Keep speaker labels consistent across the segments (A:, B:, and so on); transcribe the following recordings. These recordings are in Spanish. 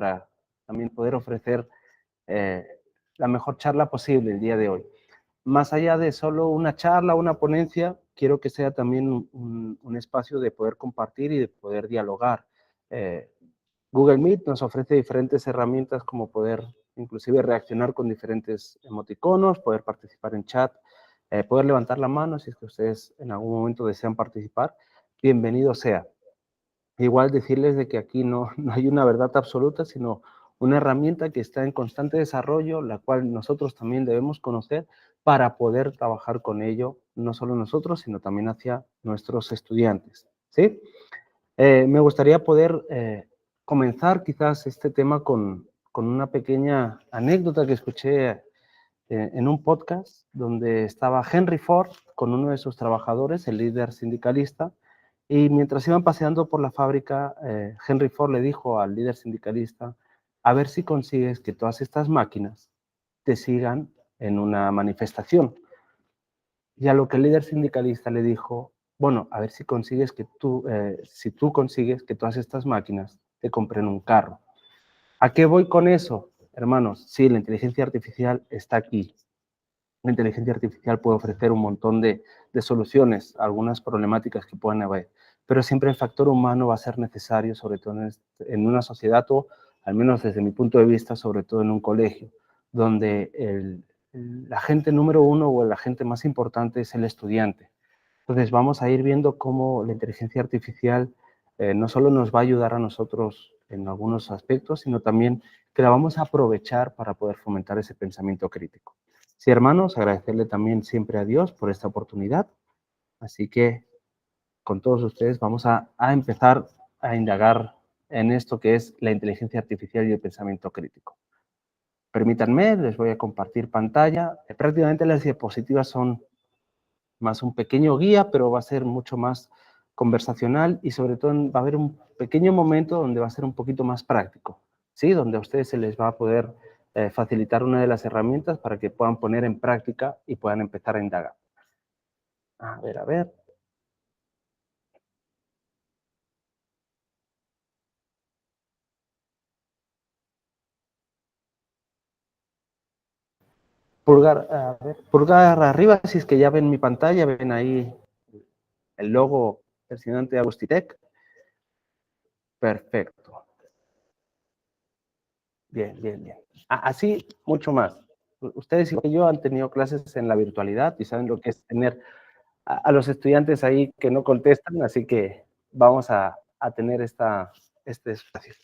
A: para también poder ofrecer la mejor charla posible el día de hoy. Más allá de solo una charla, una ponencia, quiero que sea también un espacio de poder compartir y de poder dialogar. Google Meet nos ofrece diferentes herramientas como poder inclusive reaccionar con diferentes emoticonos, poder participar en chat, poder levantar la mano si es que ustedes en algún momento desean participar, bienvenido sea. Igual decirles de que aquí no hay una verdad absoluta, sino una herramienta que está en constante desarrollo, la cual nosotros también debemos conocer para poder trabajar con ello, no solo nosotros, sino también hacia nuestros estudiantes, ¿sí? Me gustaría poder comenzar quizás este tema con una pequeña anécdota que escuché en un podcast donde estaba Henry Ford con uno de sus trabajadores, el líder sindicalista, y mientras iban paseando por la fábrica, Henry Ford le dijo al líder sindicalista, a ver si consigues que todas estas máquinas te sigan en una manifestación. Y a lo que el líder sindicalista le dijo, bueno, a ver si consigues que si tú consigues que todas estas máquinas te compren un carro. ¿A qué voy con eso, hermanos? Sí, la inteligencia artificial está aquí. La inteligencia artificial puede ofrecer un montón de soluciones a algunas problemáticas que puedan haber, pero siempre el factor humano va a ser necesario, sobre todo en una sociedad o, al menos desde mi punto de vista, sobre todo en un colegio, donde la agente número uno o el agente más importante es el estudiante. Entonces vamos a ir viendo cómo la inteligencia artificial no solo nos va a ayudar a nosotros en algunos aspectos, sino también que la vamos a aprovechar para poder fomentar ese pensamiento crítico. Sí, hermanos, agradecerle también siempre a Dios por esta oportunidad. Así que con todos ustedes vamos a empezar a indagar en esto que es la inteligencia artificial y el pensamiento crítico. Permítanme, les voy a compartir pantalla. Prácticamente las diapositivas son más un pequeño guía, pero va a ser mucho más conversacional y sobre todo va a haber un pequeño momento donde va a ser un poquito más práctico, ¿sí? Donde a ustedes se les va a poder facilitar una de las herramientas para que puedan poner en práctica y puedan empezar a indagar. A ver. Pulgar arriba, si es que ya ven mi pantalla, ven ahí el logo presidente de Agustitec. Perfecto. Bien. Así, mucho más. Ustedes y yo han tenido clases en la virtualidad y saben lo que es tener a los estudiantes ahí que no contestan, así que vamos a tener este espacio.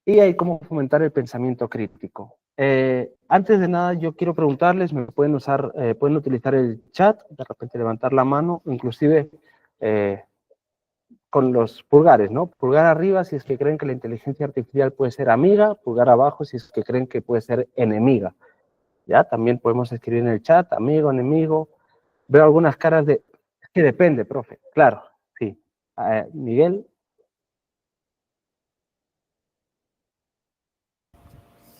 A: Y ahí cómo fomentar el pensamiento crítico. Antes de nada, yo quiero preguntarles, ¿me pueden utilizar el chat, de repente levantar la mano, inclusive con los pulgares, ¿no? Pulgar arriba si es que creen que la inteligencia artificial puede ser amiga, pulgar abajo si es que creen que puede ser enemiga. ¿Ya? También podemos escribir en el chat, amigo, enemigo. Veo algunas caras de... Es que depende, profe. Claro, sí. Miguel.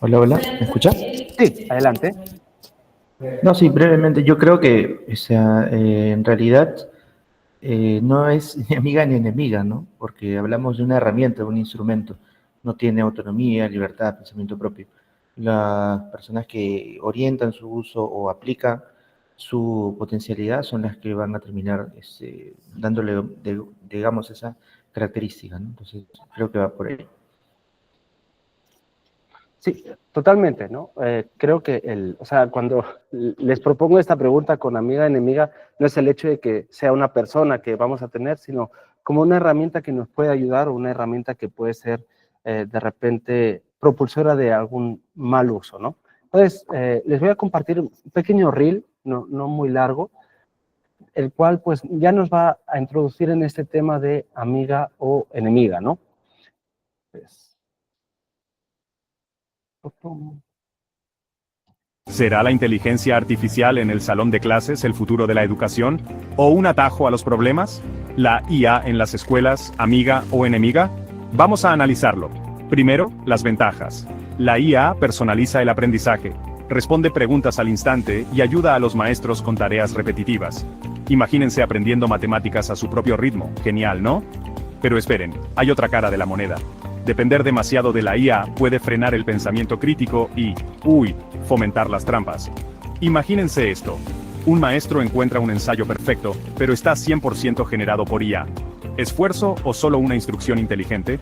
B: Hola, ¿me escucha?
A: Sí, adelante.
B: No, sí, brevemente. Yo creo que, o sea, en realidad no es ni amiga ni enemiga, ¿no? Porque hablamos de una herramienta, de un instrumento. No tiene autonomía, libertad, pensamiento propio. Las personas que orientan su uso o aplican su potencialidad son las que van a terminar dándole, digamos, esa característica, ¿no? Entonces, creo que va por ahí.
A: Sí, totalmente, ¿no? Creo que o sea, cuando les propongo esta pregunta con amiga, enemiga, no es el hecho de que sea una persona que vamos a tener, sino como una herramienta que nos puede ayudar o una herramienta que puede ser de repente propulsora de algún mal uso, ¿no? Entonces, les voy a compartir un pequeño reel, no muy largo, el cual pues ya nos va a introducir en este tema de amiga o enemiga, ¿no? Pues,
C: ¿será la inteligencia artificial en el salón de clases el futuro de la educación? ¿O un atajo a los problemas? ¿La IA en las escuelas, amiga o enemiga? Vamos a analizarlo. Primero, las ventajas. La IA personaliza el aprendizaje, responde preguntas al instante y ayuda a los maestros con tareas repetitivas. Imagínense aprendiendo matemáticas a su propio ritmo. Genial, ¿no? Pero esperen, hay otra cara de la moneda. Depender demasiado de la IA puede frenar el pensamiento crítico y, fomentar las trampas. Imagínense esto. Un maestro encuentra un ensayo perfecto, pero está 100% generado por IA. ¿Esfuerzo o solo una instrucción inteligente?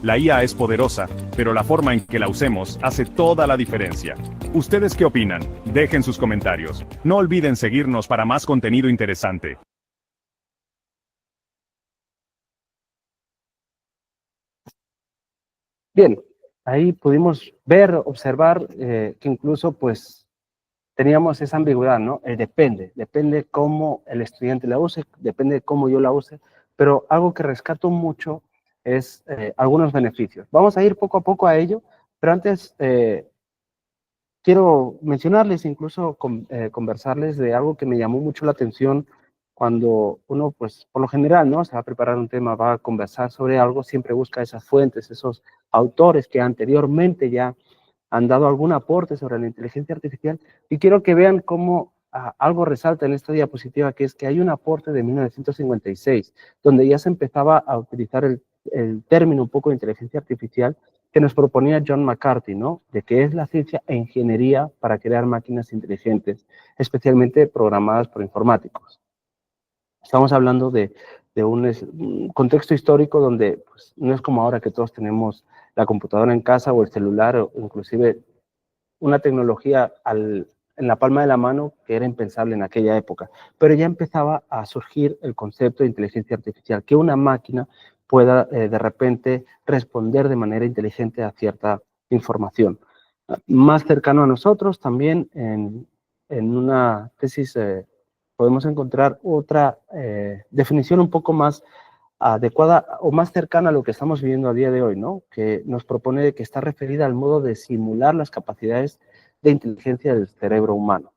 C: La IA es poderosa, pero la forma en que la usemos hace toda la diferencia. ¿Ustedes qué opinan? Dejen sus comentarios. No olviden seguirnos para más contenido interesante.
A: Bien, ahí pudimos ver, observar que incluso pues teníamos esa ambigüedad, ¿no? Depende cómo el estudiante la use, depende cómo yo la use, pero algo que rescato mucho es algunos beneficios. Vamos a ir poco a poco a ello, pero antes quiero mencionarles, incluso conversarles de algo que me llamó mucho la atención cuando uno, pues, por lo general, ¿no? Se va a preparar un tema, va a conversar sobre algo, siempre busca esas fuentes, esos autores que anteriormente ya han dado algún aporte sobre la inteligencia artificial, y quiero que vean cómo algo resalta en esta diapositiva, que es que hay un aporte de 1956, donde ya se empezaba a utilizar el término un poco de inteligencia artificial que nos proponía John McCarthy, ¿no? De qué es la ciencia e ingeniería para crear máquinas inteligentes, especialmente programadas por informáticos. Estamos hablando de un contexto histórico donde pues, no es como ahora que todos tenemos la computadora en casa o el celular o inclusive una tecnología en la palma de la mano que era impensable en aquella época. Pero ya empezaba a surgir el concepto de inteligencia artificial, que una máquina pueda de repente responder de manera inteligente a cierta información. Más cercano a nosotros, también en una tesis podemos encontrar otra definición un poco más adecuada o más cercana a lo que estamos viviendo a día de hoy, ¿no? Que nos propone que está referida al modo de simular las capacidades de inteligencia del cerebro humano.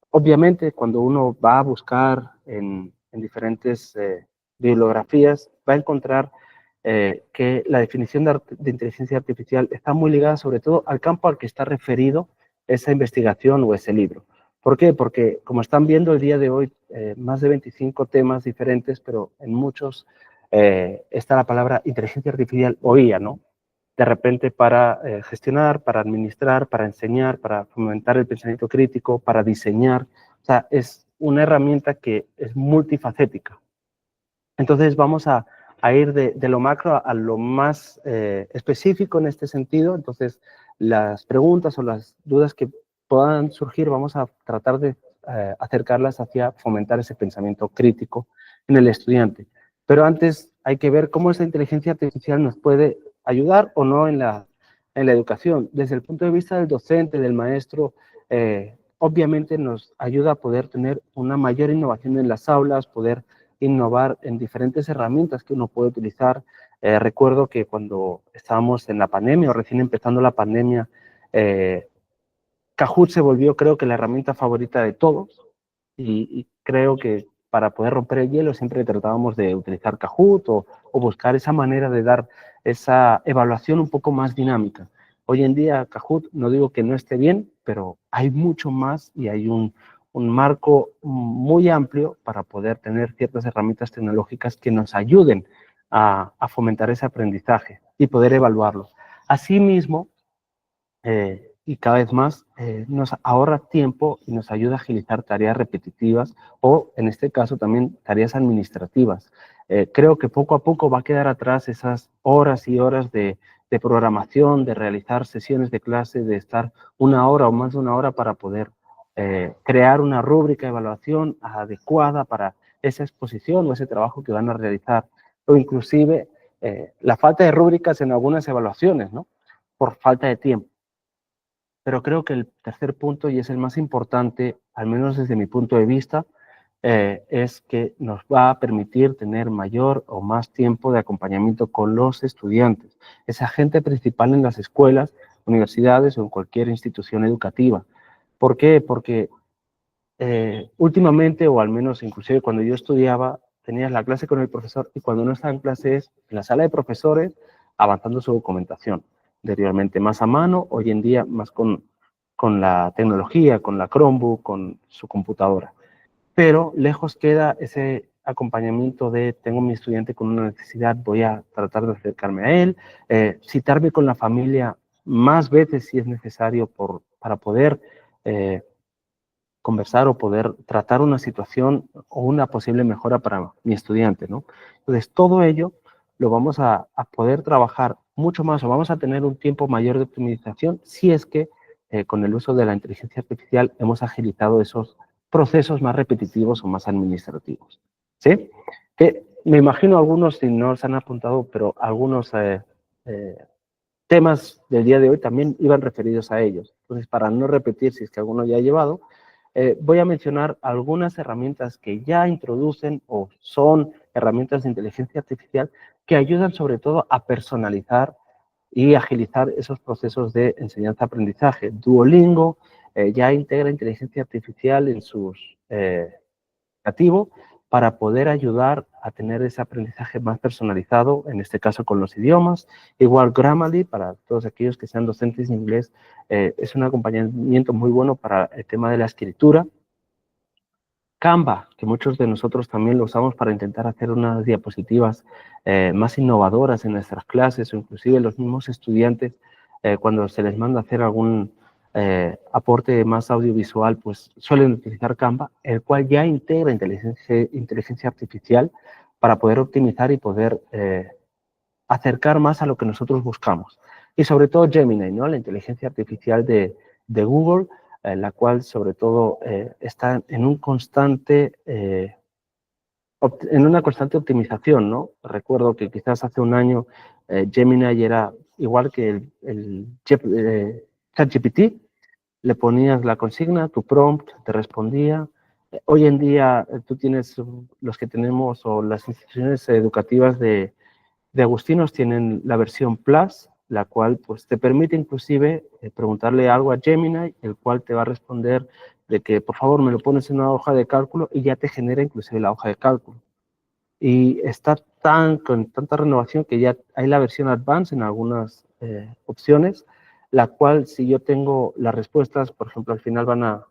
A: Obviamente, cuando uno va a buscar en diferentes bibliografías, va a encontrar que la definición de inteligencia artificial está muy ligada sobre todo al campo al que está referido esa investigación o ese libro. ¿Por qué? Porque, como están viendo el día de hoy, más de 25 temas diferentes, pero en muchos está la palabra inteligencia artificial o IA, ¿no? De repente para gestionar, para administrar, para enseñar, para fomentar el pensamiento crítico, para diseñar. O sea, es una herramienta que es multifacética. Entonces vamos a ir de lo macro a lo más específico en este sentido. Entonces, las preguntas o las dudas que puedan surgir, vamos a tratar de acercarlas hacia fomentar ese pensamiento crítico en el estudiante. Pero antes hay que ver cómo esa inteligencia artificial nos puede ayudar o no en la educación. Desde el punto de vista del docente, del maestro, obviamente nos ayuda a poder tener una mayor innovación en las aulas, poder innovar en diferentes herramientas que uno puede utilizar. Recuerdo que cuando estábamos en la pandemia o recién empezando la pandemia, Kahoot se volvió, creo que, la herramienta favorita de todos, y creo que para poder romper el hielo siempre tratábamos de utilizar Kahoot o buscar esa manera de dar esa evaluación un poco más dinámica. Hoy en día Kahoot, no digo que no esté bien, pero hay mucho más y hay un marco muy amplio para poder tener ciertas herramientas tecnológicas que nos ayuden a fomentar ese aprendizaje y poder evaluarlo. Asimismo, y cada vez más, nos ahorra tiempo y nos ayuda a agilizar tareas repetitivas o, en este caso, también tareas administrativas. Creo que poco a poco va a quedar atrás esas horas y horas de programación, de realizar sesiones de clase, de estar una hora o más de una hora para poder crear una rúbrica de evaluación adecuada para esa exposición o ese trabajo que van a realizar. O inclusive la falta de rúbricas en algunas evaluaciones, ¿no? Por falta de tiempo. Pero creo que el tercer punto, y es el más importante, al menos desde mi punto de vista, es que nos va a permitir tener mayor o más tiempo de acompañamiento con los estudiantes, esa agente principal en las escuelas, universidades o en cualquier institución educativa. ¿Por qué? Porque últimamente, o al menos inclusive cuando yo estudiaba, tenías la clase con el profesor y cuando no estaba en clase es en la sala de profesores avanzando su documentación. Anteriormente más a mano, hoy en día más con la tecnología, con la Chromebook, con su computadora. Pero lejos queda ese acompañamiento de tengo mi estudiante con una necesidad, voy a tratar de acercarme a él, citarme con la familia más veces si es necesario para poder conversar o poder tratar una situación o una posible mejora para mi estudiante, ¿no? Entonces, todo ello lo vamos a poder trabajar mucho más o vamos a tener un tiempo mayor de optimización si es que con el uso de la inteligencia artificial hemos agilizado esos procesos más repetitivos o más administrativos, ¿sí? Que me imagino algunos, si no se han apuntado, pero algunos temas del día de hoy también iban referidos a ellos. Entonces, para no repetir si es que alguno ya ha llevado, voy a mencionar algunas herramientas que ya introducen o son herramientas de inteligencia artificial que ayudan sobre todo a personalizar y agilizar esos procesos de enseñanza-aprendizaje. Duolingo ya integra inteligencia artificial en sus nativo para poder ayudar a tener ese aprendizaje más personalizado, en este caso con los idiomas. Igual Grammarly, para todos aquellos que sean docentes de inglés, es un acompañamiento muy bueno para el tema de la escritura. Canva, que muchos de nosotros también lo usamos para intentar hacer unas diapositivas más innovadoras en nuestras clases o inclusive los mismos estudiantes cuando se les manda hacer algún aporte más audiovisual, pues suelen utilizar Canva, el cual ya integra inteligencia artificial para poder optimizar y poder acercar más a lo que nosotros buscamos. Y sobre todo Gemini, ¿no? La inteligencia artificial de Google, la cual sobre todo está en una constante optimización, ¿no? Recuerdo que quizás hace un año Gemini era igual que el ChatGPT, le ponías la consigna, tu prompt te respondía. Hoy en día tú tienes, los que tenemos o las instituciones educativas de Agustinos tienen la versión Plus, la cual pues te permite inclusive preguntarle algo a Gemini, el cual te va a responder de que por favor me lo pones en una hoja de cálculo y ya te genera inclusive la hoja de cálculo. Y está con tanta renovación que ya hay la versión Advanced en algunas opciones, la cual si yo tengo las respuestas, por ejemplo, al final van a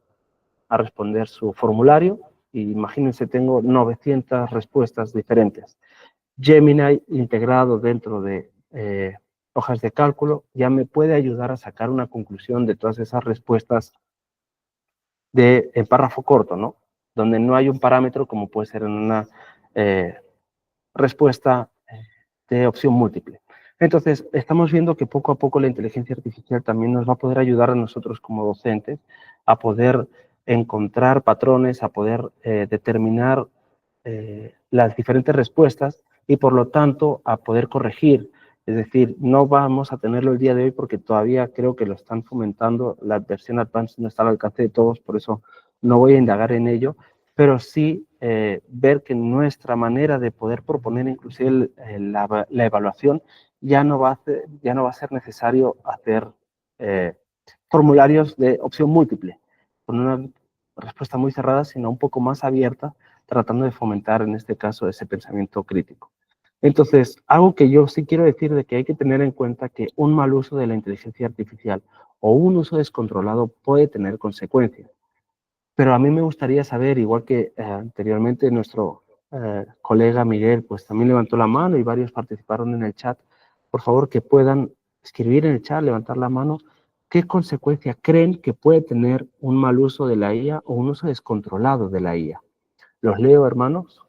A: responder su formulario, y imagínense, tengo 900 respuestas diferentes. Gemini integrado dentro de hojas de cálculo ya me puede ayudar a sacar una conclusión de todas esas respuestas en párrafo corto, ¿no? Donde no hay un parámetro como puede ser en una respuesta de opción múltiple. Entonces, estamos viendo que poco a poco la inteligencia artificial también nos va a poder ayudar a nosotros como docentes a poder encontrar patrones, a poder determinar las diferentes respuestas y por lo tanto a poder corregir. Es decir, no vamos a tenerlo el día de hoy porque todavía creo que lo están fomentando, la versión Advanced no está al alcance de todos, por eso no voy a indagar en ello, pero sí ver que nuestra manera de poder proponer inclusive la evaluación ya no va a ser necesario hacer formularios de opción múltiple, con una respuesta muy cerrada, sino un poco más abierta, tratando de fomentar en este caso ese pensamiento crítico. Entonces, algo que yo sí quiero decir de que hay que tener en cuenta que un mal uso de la inteligencia artificial o un uso descontrolado puede tener consecuencias. Pero a mí me gustaría saber, igual que anteriormente nuestro colega Miguel, pues también levantó la mano y varios participaron en el chat, por favor que puedan escribir en el chat, levantar la mano, ¿qué consecuencia creen que puede tener un mal uso de la IA o un uso descontrolado de la IA? ¿Los leo, hermanos?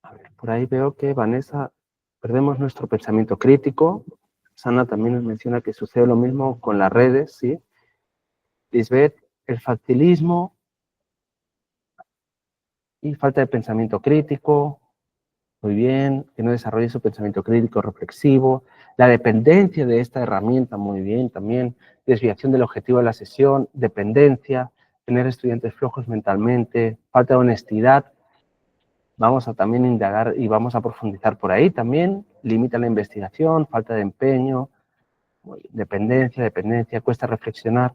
A: A ver, por ahí veo que Vanessa, perdemos nuestro pensamiento crítico. Sana también nos menciona que sucede lo mismo con las redes, ¿sí? Lisbeth, el facilismo y falta de pensamiento crítico, muy bien, que no desarrolle su pensamiento crítico reflexivo, la dependencia de esta herramienta, muy bien, también desviación del objetivo de la sesión, dependencia, tener estudiantes flojos mentalmente, falta de honestidad. Vamos a también indagar y vamos a profundizar por ahí también, limita la investigación, falta de empeño, Dependencia, cuesta reflexionar.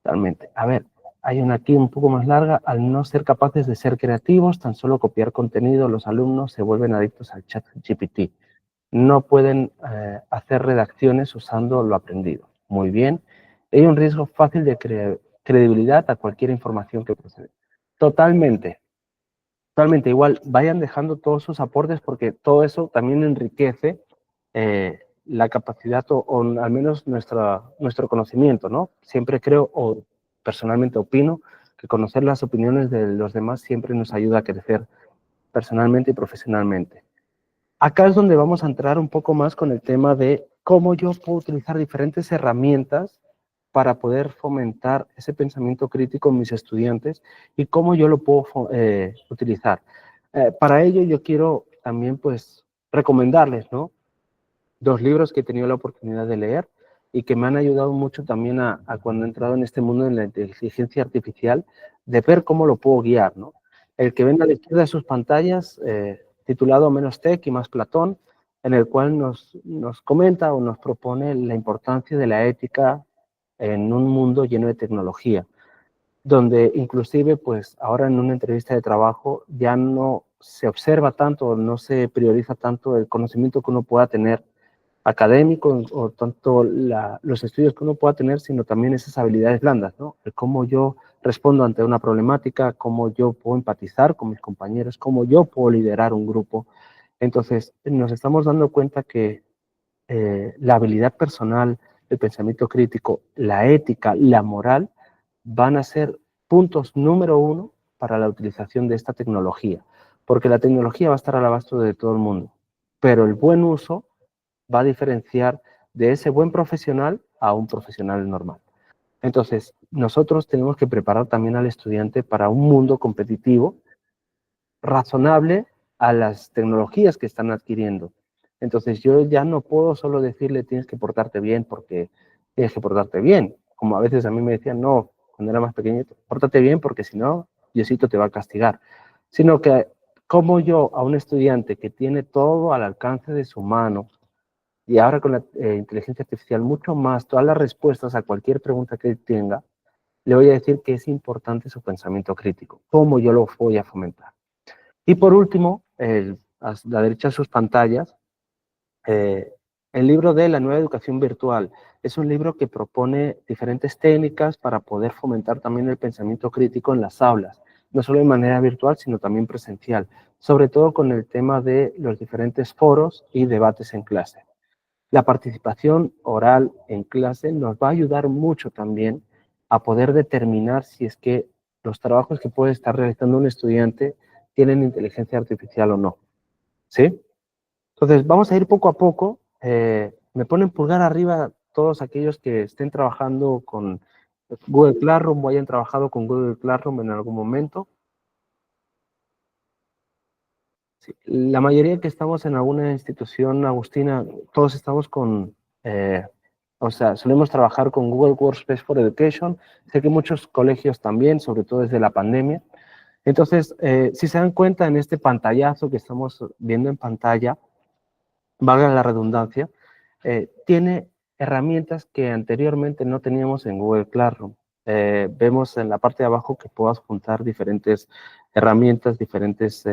A: Totalmente. A ver, hay una aquí un poco más larga. Al no ser capaces de ser creativos, tan solo copiar contenido, los alumnos se vuelven adictos al chat GPT. No pueden hacer redacciones usando lo aprendido. Muy bien. Hay un riesgo fácil de credibilidad a cualquier información que procede. Totalmente. Totalmente. Igual, vayan dejando todos sus aportes porque todo eso también enriquece la capacidad o al menos nuestro conocimiento, ¿no? Siempre creo, o personalmente opino, que conocer las opiniones de los demás siempre nos ayuda a crecer personalmente y profesionalmente. Acá es donde vamos a entrar un poco más con el tema de cómo yo puedo utilizar diferentes herramientas para poder fomentar ese pensamiento crítico en mis estudiantes y cómo yo lo puedo utilizar. Para ello yo quiero también pues recomendarles, ¿no? 2 libros que he tenido la oportunidad de leer y que me han ayudado mucho también a cuando he entrado en este mundo de la inteligencia artificial, de ver cómo lo puedo guiar, ¿no? El que ven a la izquierda de sus pantallas, titulado Menos Tech y Más Platón, en el cual nos comenta o nos propone la importancia de la ética en un mundo lleno de tecnología, donde inclusive, pues ahora en una entrevista de trabajo ya no se observa tanto, no se prioriza tanto el conocimiento que uno pueda tener académico o tanto los estudios que uno pueda tener, sino también esas habilidades blandas, ¿no? El cómo yo respondo ante una problemática, cómo yo puedo empatizar con mis compañeros, cómo yo puedo liderar un grupo. Entonces, nos estamos dando cuenta que la habilidad personal, el pensamiento crítico, la ética, la moral, van a ser puntos número 1 para la utilización de esta tecnología, porque la tecnología va a estar al abasto de todo el mundo, pero el buen uso va a diferenciar de ese buen profesional a un profesional normal. Entonces, nosotros tenemos que preparar también al estudiante para un mundo competitivo, razonable a las tecnologías que están adquiriendo. Entonces, yo ya no puedo solo decirle tienes que portarte bien porque tienes que portarte bien. Como a veces a mí me decían, no, cuando era más pequeñito, pórtate bien porque si no, Diosito te va a castigar. Sino que, como yo a un estudiante que tiene todo al alcance de su mano, y ahora con la inteligencia artificial mucho más, todas las respuestas a cualquier pregunta que él tenga, le voy a decir que es importante su pensamiento crítico, cómo yo lo voy a fomentar. Y por último, a la derecha de sus pantallas, el libro de La Nueva Educación Virtual. Es un libro que propone diferentes técnicas para poder fomentar también el pensamiento crítico en las aulas, no solo de manera virtual, sino también presencial, sobre todo con el tema de los diferentes foros y debates en clase. La participación oral en clase nos va a ayudar mucho también a poder determinar si es que los trabajos que puede estar realizando un estudiante tienen inteligencia artificial o no. ¿Sí? Entonces, vamos a ir poco a poco. Me ponen pulgar arriba todos aquellos que estén trabajando con Google Classroom o hayan trabajado con Google Classroom en algún momento. Sí. La mayoría que estamos en alguna institución, Agustina, todos estamos con, o sea, solemos trabajar con Google Workspace for Education. Sé que muchos colegios también, sobre todo desde la pandemia. Entonces, si se dan cuenta en este pantallazo que estamos viendo en pantalla, valga la redundancia, tiene herramientas que anteriormente no teníamos en Google Classroom. Vemos en la parte de abajo que puedo adjuntar diferentes herramientas, diferentes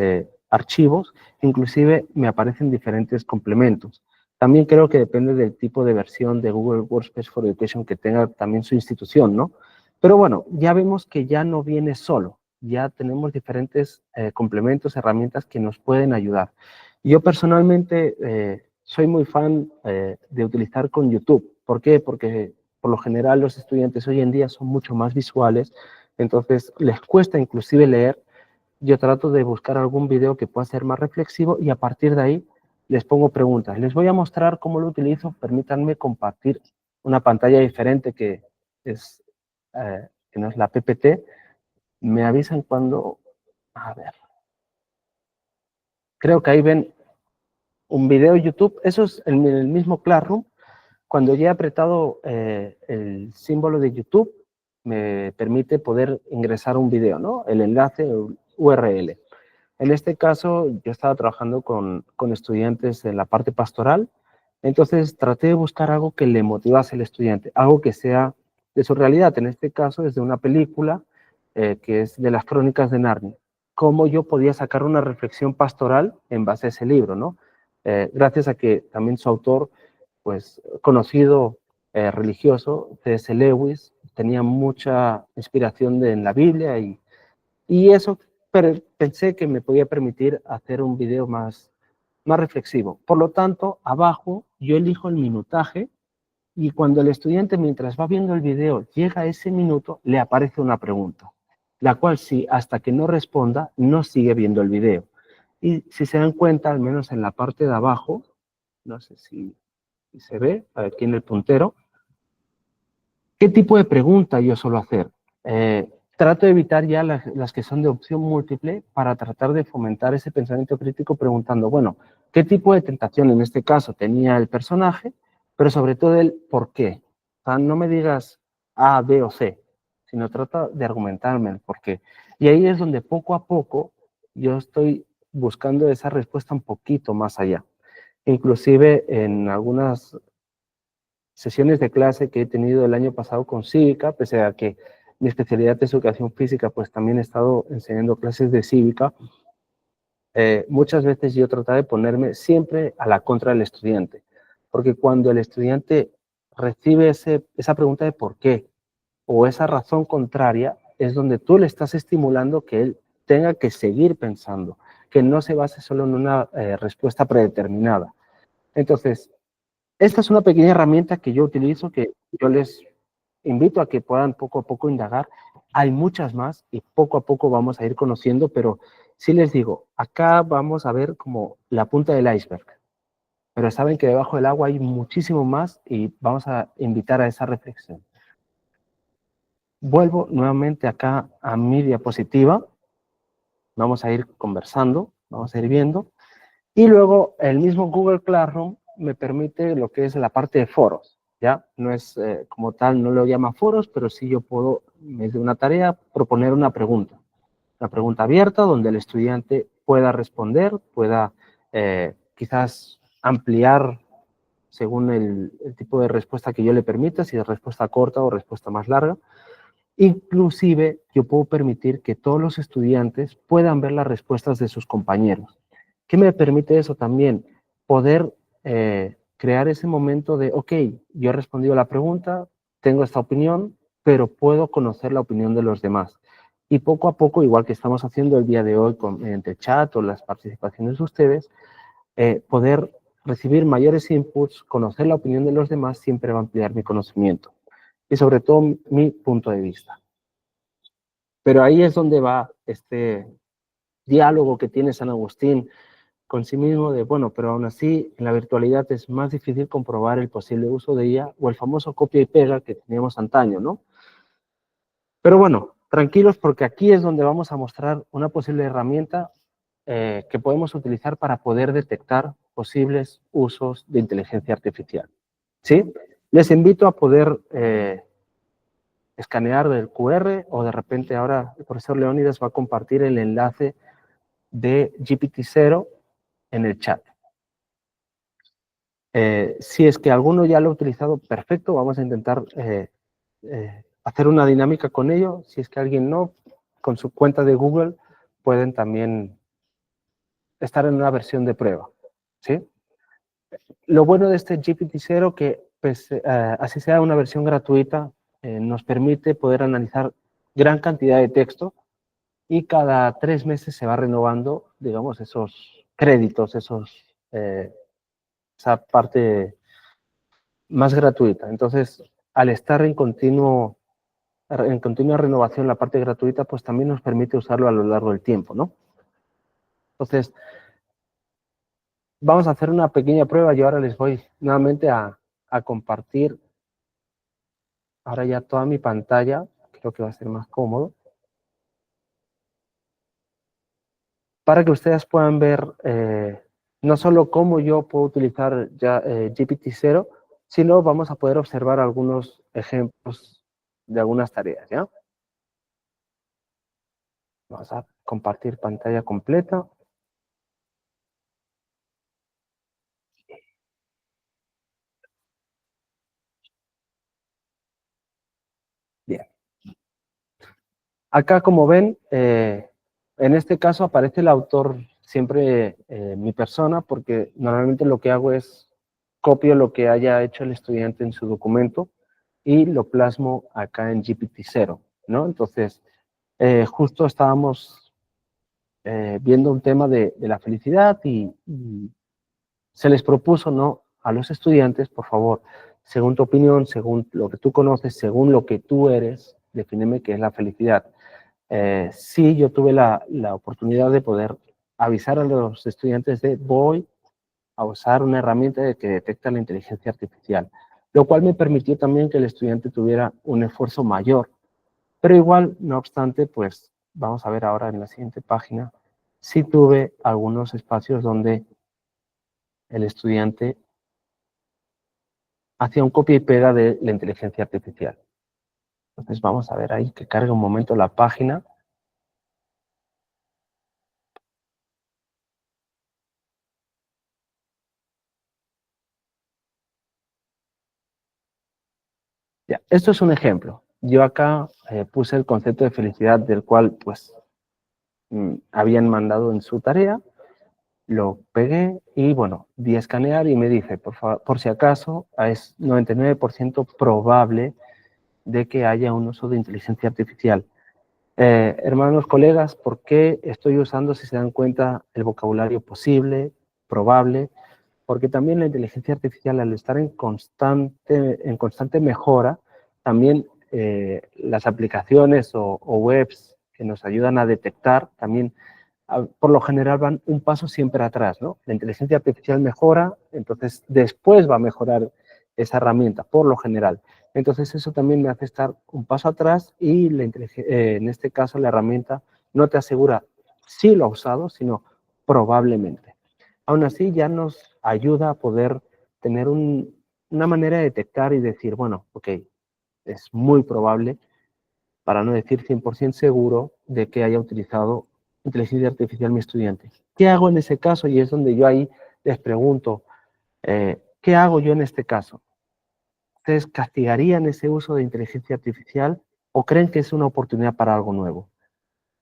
A: archivos, inclusive me aparecen diferentes complementos. También creo que depende del tipo de versión de Google Workspace for Education que tenga también su institución, ¿no? Pero bueno, ya vemos que ya no viene solo, ya tenemos diferentes complementos, herramientas que nos pueden ayudar. Yo personalmente soy muy fan de utilizar con YouTube. ¿Por qué? Porque por lo general los estudiantes hoy en día son mucho más visuales, entonces les cuesta inclusive leer. Yo trato de buscar algún video que pueda ser más reflexivo y a partir de ahí les pongo preguntas. Les voy a mostrar cómo lo utilizo. Permítanme compartir una pantalla diferente que no es la PPT. Me avisan cuando... A ver. Creo que ahí ven un video YouTube. Eso es en el mismo Classroom. Cuando ya he apretado el símbolo de YouTube, me permite poder ingresar un video, ¿no? El enlace URL. En este caso, yo estaba trabajando con estudiantes en la parte pastoral, Entonces traté de buscar algo que le motivase al estudiante, algo que sea de su realidad. En este caso es de una película que es de las Crónicas de Narnia. Cómo yo podía sacar una reflexión pastoral en base a ese libro, ¿no? Gracias a que también su autor, pues conocido religioso, C.S. Lewis, tenía mucha inspiración en la Biblia y eso pensé que me podía permitir hacer un video más reflexivo. Por lo tanto, abajo yo elijo el minutaje y cuando el estudiante, mientras va viendo el video, llega a ese minuto, le aparece una pregunta, la cual sí, hasta que no responda, no sigue viendo el video. Y si se dan cuenta, al menos en la parte de abajo, no sé si se ve aquí en el puntero, ¿qué tipo de pregunta yo suelo hacer? Trato de evitar ya las que son de opción múltiple para tratar de fomentar ese pensamiento crítico preguntando, bueno, ¿qué tipo de tentación en este caso tenía el personaje? Pero sobre todo el por qué. O sea, no me digas A, B o C, sino trata de argumentarme el por qué. Y ahí es donde poco a poco yo estoy buscando esa respuesta un poquito más allá. Inclusive en algunas sesiones de clase que he tenido el año pasado con cívica, pese a que mi especialidad es educación física, pues también he estado enseñando clases de cívica. Muchas veces yo trataba de ponerme siempre a la contra del estudiante, porque cuando el estudiante recibe esa pregunta de por qué o esa razón contraria, es donde tú le estás estimulando que él tenga que seguir pensando, que no se base solo en una respuesta predeterminada. Entonces, esta es una pequeña herramienta que yo utilizo, que yo les invito a que puedan poco a poco indagar. Hay muchas más y poco a poco vamos a ir conociendo, pero sí les digo, acá vamos a ver como la punta del iceberg, pero saben que debajo del agua hay muchísimo más y vamos a invitar a esa reflexión. Vuelvo nuevamente acá a mi diapositiva, vamos a ir conversando, vamos a ir viendo, y luego el mismo Google Classroom me permite lo que es la parte de foros, ¿ya? No es como tal, no lo llama foros, pero sí yo puedo, desde una tarea, proponer una pregunta abierta donde el estudiante pueda responder, pueda quizás ampliar según el tipo de respuesta que yo le permita, si es respuesta corta o respuesta más larga. Inclusive yo puedo permitir que todos los estudiantes puedan ver las respuestas de sus compañeros. ¿Qué me permite eso también? Poder crear ese momento de, ok, yo he respondido a la pregunta, tengo esta opinión, pero puedo conocer la opinión de los demás. Y poco a poco, igual que estamos haciendo el día de hoy mediante el chat o las participaciones de ustedes, poder recibir mayores inputs, conocer la opinión de los demás, siempre va a ampliar mi conocimiento y sobre todo mi punto de vista. Pero ahí es donde va este diálogo que tiene San Agustín con sí mismo de, bueno, pero aún así en la virtualidad es más difícil comprobar el posible uso de ella o el famoso copia y pega que teníamos antaño, ¿no? Pero bueno, tranquilos porque aquí es donde vamos a mostrar una posible herramienta que podemos utilizar para poder detectar posibles usos de inteligencia artificial, ¿sí? Les invito a poder escanear el QR o de repente ahora el profesor Leónidas va a compartir el enlace de GPT-0 en el chat. Si es que alguno ya lo ha utilizado, perfecto, vamos a intentar hacer una dinámica con ello. Si es que alguien no, con su cuenta de Google pueden también estar en una versión de prueba, ¿sí? Lo bueno de este GPT-0 que, pues, así sea una versión gratuita, nos permite poder analizar gran cantidad de texto y cada 3 meses se va renovando, digamos, esos créditos, esa parte más gratuita. Entonces, al estar en continua renovación la parte gratuita, pues también nos permite usarlo a lo largo del tiempo, ¿no? Entonces, vamos a hacer una pequeña prueba. Yo ahora les voy nuevamente a compartir ahora ya toda mi pantalla. Creo que va a ser más cómodo. Para que ustedes puedan ver no solo cómo yo puedo utilizar ya GPT-0, sino vamos a poder observar algunos ejemplos de algunas tareas, ¿ya? Vamos a compartir pantalla completa. Acá, como ven, en este caso aparece el autor, siempre mi persona, porque normalmente lo que hago es copio lo que haya hecho el estudiante en su documento y lo plasmo acá en GPT-0, ¿no? Entonces, justo estábamos viendo un tema de la felicidad y se les propuso, ¿no? A los estudiantes, por favor, según tu opinión, según lo que tú conoces, según lo que tú eres, defíneme qué es la felicidad. Sí, yo tuve la oportunidad de poder avisar a los estudiantes de voy a usar una herramienta que detecta la inteligencia artificial, lo cual me permitió también que el estudiante tuviera un esfuerzo mayor. Pero igual, no obstante, pues vamos a ver ahora en la siguiente página, sí tuve algunos espacios donde el estudiante hacía un copia y pega de la inteligencia artificial. Entonces vamos a ver ahí que cargue un momento la página. Ya, esto es un ejemplo. Yo acá puse el concepto de felicidad del cual pues habían mandado en su tarea, lo pegué y bueno, di a escanear y me dice, por favor, por si acaso, es 99% probable de que haya un uso de inteligencia artificial. Hermanos, colegas, ¿por qué estoy usando, si se dan cuenta, el vocabulario posible, probable? Porque también la inteligencia artificial, al estar en constante mejora, también las aplicaciones o webs que nos ayudan a detectar, también por lo general van un paso siempre atrás, ¿no? La inteligencia artificial mejora, entonces después va a mejorar esa herramienta, por lo general. Entonces eso también me hace estar un paso atrás y en este caso la herramienta no te asegura si lo ha usado, sino probablemente. Aún así ya nos ayuda a poder tener una manera de detectar y decir, bueno, ok, es muy probable, para no decir 100% seguro, de que haya utilizado inteligencia artificial mi estudiante. ¿Qué hago en ese caso? Y es donde yo ahí les pregunto, ¿qué hago yo en este caso? ¿Ustedes castigarían ese uso de inteligencia artificial o creen que es una oportunidad para algo nuevo?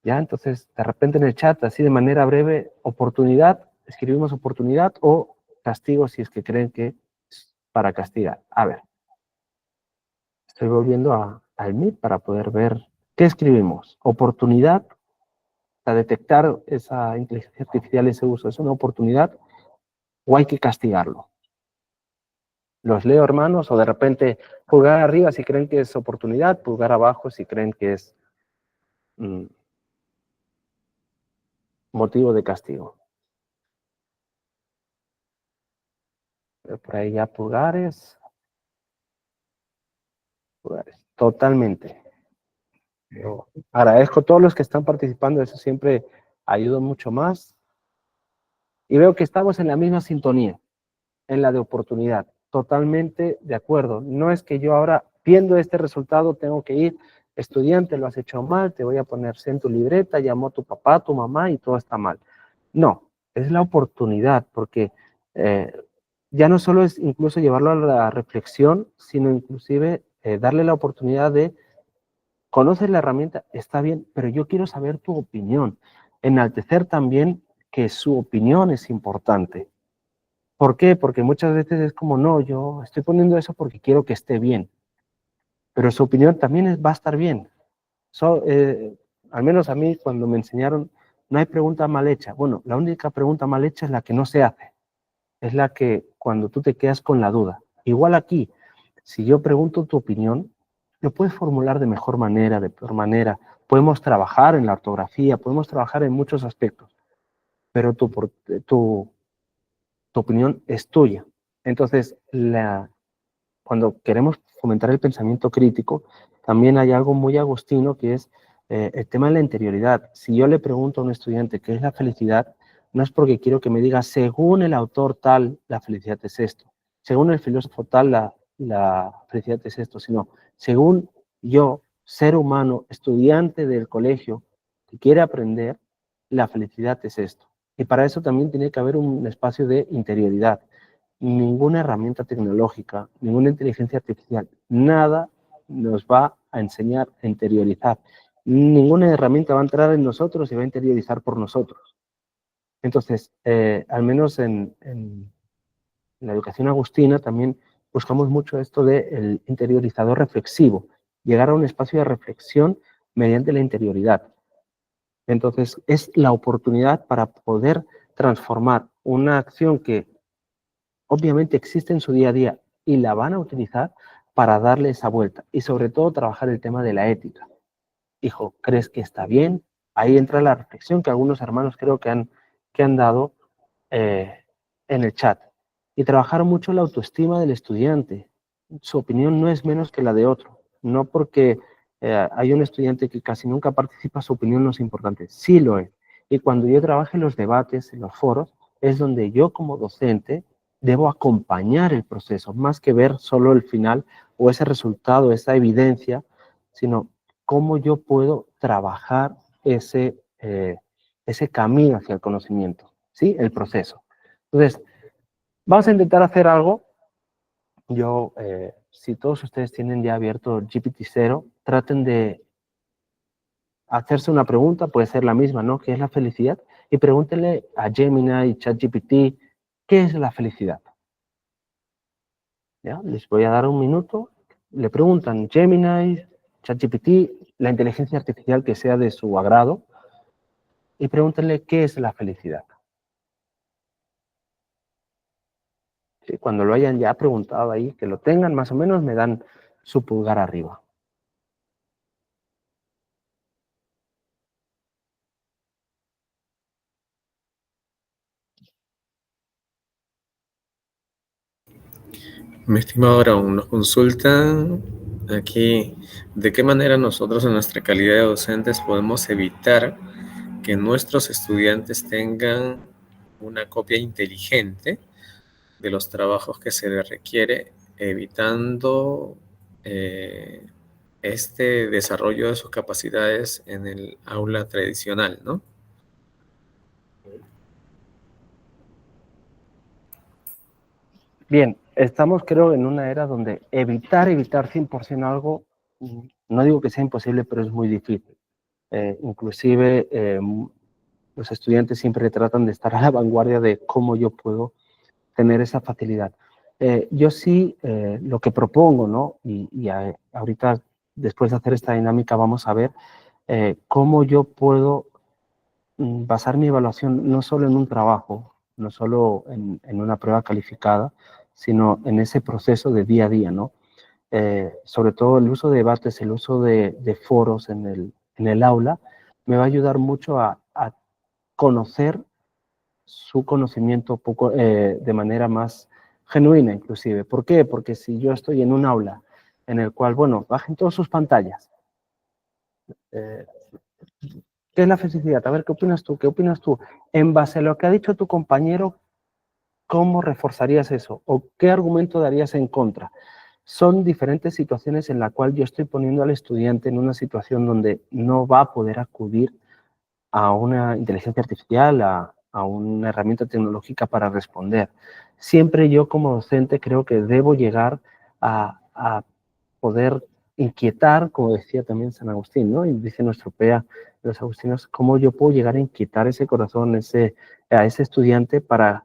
A: ¿Ya? Entonces, de repente en el chat, así de manera breve, oportunidad, escribimos oportunidad o castigo si es que creen que es para castigar. A ver, estoy volviendo al Meet para poder ver qué escribimos. Oportunidad, a detectar esa inteligencia artificial, ese uso, ¿es una oportunidad o hay que castigarlo? Los leo, hermanos, o de repente pulgar arriba si creen que es oportunidad, pulgar abajo si creen que es motivo de castigo. Por ahí ya pulgares. Totalmente. Yo agradezco a todos los que están participando, eso siempre ayuda mucho más. Y veo que estamos en la misma sintonía, en la de oportunidad. Totalmente de acuerdo. No es que yo ahora, viendo este resultado, tengo que ir, estudiante, lo has hecho mal, te voy a ponerse en tu libreta, llamó a tu papá, tu mamá y todo está mal. No, es la oportunidad, porque ya no solo es incluso llevarlo a la reflexión, sino inclusive darle la oportunidad de conoces la herramienta, está bien, pero yo quiero saber tu opinión. Enaltecer también que su opinión es importante. ¿Por qué? Porque muchas veces es como, no, yo estoy poniendo eso porque quiero que esté bien, pero su opinión también va a estar bien. Al menos a mí cuando me enseñaron, no hay pregunta mal hecha. Bueno, la única pregunta mal hecha es la que no se hace, es la que cuando tú te quedas con la duda. Igual aquí, si yo pregunto tu opinión, lo puedes formular de mejor manera, de peor manera. Podemos trabajar en la ortografía, podemos trabajar en muchos aspectos, pero tu opinión es tuya. Entonces, cuando queremos fomentar el pensamiento crítico, también hay algo muy agustino que es el tema de la interioridad. Si yo le pregunto a un estudiante qué es la felicidad, no es porque quiero que me diga, según el autor tal, la felicidad es esto. Según el filósofo tal, la felicidad es esto, sino según yo, ser humano, estudiante del colegio, que quiere aprender, la felicidad es esto. Y para eso también tiene que haber un espacio de interioridad. Ninguna herramienta tecnológica, ninguna inteligencia artificial, nada nos va a enseñar a interiorizar. ninguna herramienta va a entrar en nosotros y va a interiorizar por nosotros. Entonces, al menos en la educación agustina también buscamos mucho esto del interiorizador reflexivo, llegar a un espacio de reflexión mediante la interioridad. Entonces, es la oportunidad para poder transformar una acción que obviamente existe en su día a día y la van a utilizar para darle esa vuelta y sobre todo trabajar el tema de la ética. Hijo, ¿crees que está bien? Ahí entra la reflexión que algunos hermanos creo que han dado en el chat. Y trabajar mucho la autoestima del estudiante. Su opinión no es menos que la de otro. No porque hay un estudiante que casi nunca participa, su opinión no es importante. Sí lo es. Y cuando yo trabaje en los debates, en los foros, es donde yo como docente debo acompañar el proceso, más que ver solo el final o ese resultado, esa evidencia, sino cómo yo puedo trabajar ese camino hacia el conocimiento, ¿sí? El proceso. Entonces, vamos a intentar hacer algo. Yo, si todos ustedes tienen ya abierto GPT-0, traten de hacerse una pregunta, puede ser la misma, ¿no? ¿Qué es la felicidad? Y pregúntenle a Gemini y ChatGPT, ¿qué es la felicidad? ¿Ya? Les voy a dar un minuto. Le preguntan Gemini, ChatGPT, la inteligencia artificial que sea de su agrado, y pregúntenle qué es la felicidad. ¿Sí? Cuando lo hayan ya preguntado ahí, que lo tengan más o menos, me dan su pulgar arriba.
D: Mi estimado Aaron, nos consultan aquí de qué manera nosotros en nuestra calidad de docentes podemos evitar que nuestros estudiantes tengan una copia inteligente de los trabajos que se les requiere, evitando este desarrollo de sus capacidades en el aula tradicional, ¿no?
A: Bien, estamos creo en una era donde evitar 100% algo, no digo que sea imposible, pero es muy difícil. Inclusive los estudiantes siempre tratan de estar a la vanguardia de cómo yo puedo tener esa facilidad. Yo sí lo que propongo, ¿no? Y ahorita después de hacer esta dinámica vamos a ver cómo yo puedo basar mi evaluación no solo en un trabajo, no solo en una prueba calificada, sino en ese proceso de día a día, ¿no? Sobre todo el uso de debates, el uso de foros en el aula, me va a ayudar mucho a conocer su conocimiento de manera más genuina, inclusive. ¿Por qué? Porque si yo estoy en un aula en el cual, bueno, bajen todas sus pantallas, eh, ¿qué es la felicidad? A ver, ¿qué opinas tú? ¿Qué opinas tú? En base a lo que ha dicho tu compañero, ¿cómo reforzarías eso? ¿O qué argumento darías en contra? Son diferentes situaciones en las cuales yo estoy poniendo al estudiante en una situación donde no va a poder acudir a una inteligencia artificial, a una herramienta tecnológica para responder. Siempre yo como docente creo que debo llegar a poder inquietar, como decía también San Agustín, ¿no? Y dice nuestro PEA, los agustinos, cómo yo puedo llegar a inquietar ese corazón, a ese estudiante para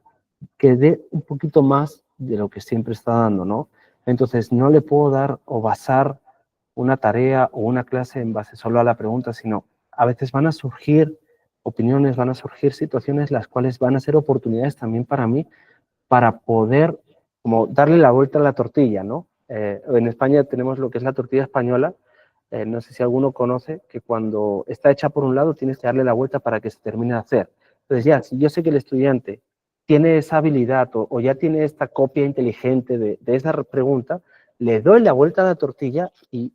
A: que dé un poquito más de lo que siempre está dando, ¿no? Entonces, no le puedo dar o basar una tarea o una clase en base solo a la pregunta, sino a veces van a surgir opiniones, van a surgir situaciones las cuales van a ser oportunidades también para mí para poder como darle la vuelta a la tortilla, ¿no? En España tenemos lo que es la tortilla española, no sé si alguno conoce, que cuando está hecha por un lado tienes que darle la vuelta para que se termine de hacer. Entonces ya, si yo sé que el estudiante tiene esa habilidad o ya tiene esta copia inteligente de esa pregunta, le doy la vuelta a la tortilla y